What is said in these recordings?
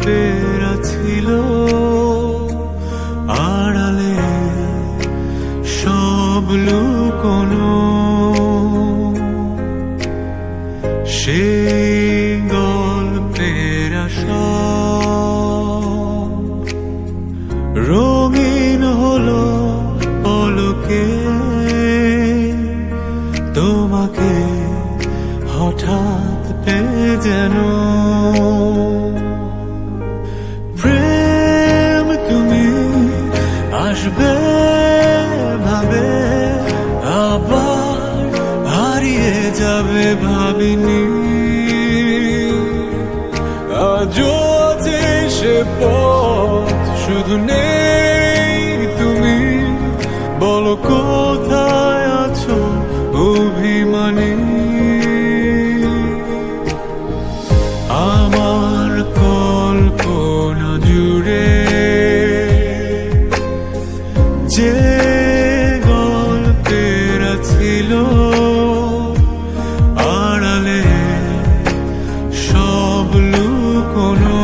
গল্পেরা ছিল আড়ালে সব লুকোনো, সেই গল্পেরা সব রঙিন হলো পলকে। তোমাকে হঠাৎ পেয়ে যেন প্রেম তুমি আসবে ভাবে, আবার হারিয়ে যাবে ভাবিনি। আজও আছে সে পথ, শুধু নেই তুমি। বলো কোথায় আছো অভিমানী? আমার কল্পনা জুড়ে যে গল্পেরা ছিল আড়ালে সব লুকোনো,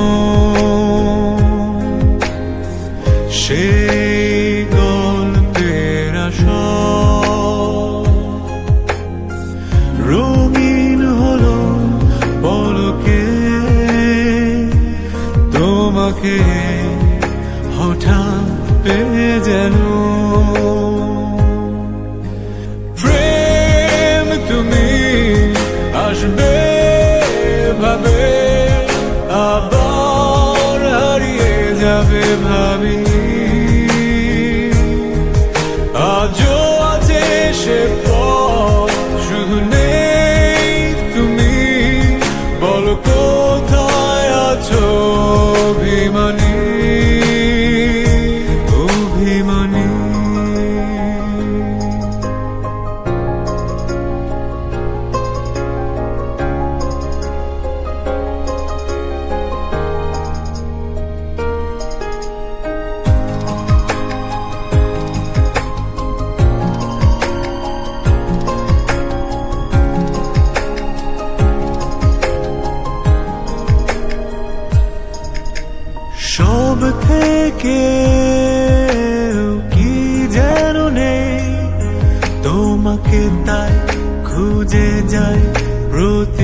সেই গল্পেরা সব রঙিন হলো পলকে। তোমাকে হঠাৎ পেয়ে যেন প্রেম তুমি আসবে ভাবে, আবার হারিয়ে যাবে ভাবিনি। আজও আছে সে পথ, শুধু নেই তুমি। বলো কোথায় আছো অভিমানী, অভিমানী। সব থেকে কি যেন নেই, তোমাকে তাই খুঁজে যাই প্রতি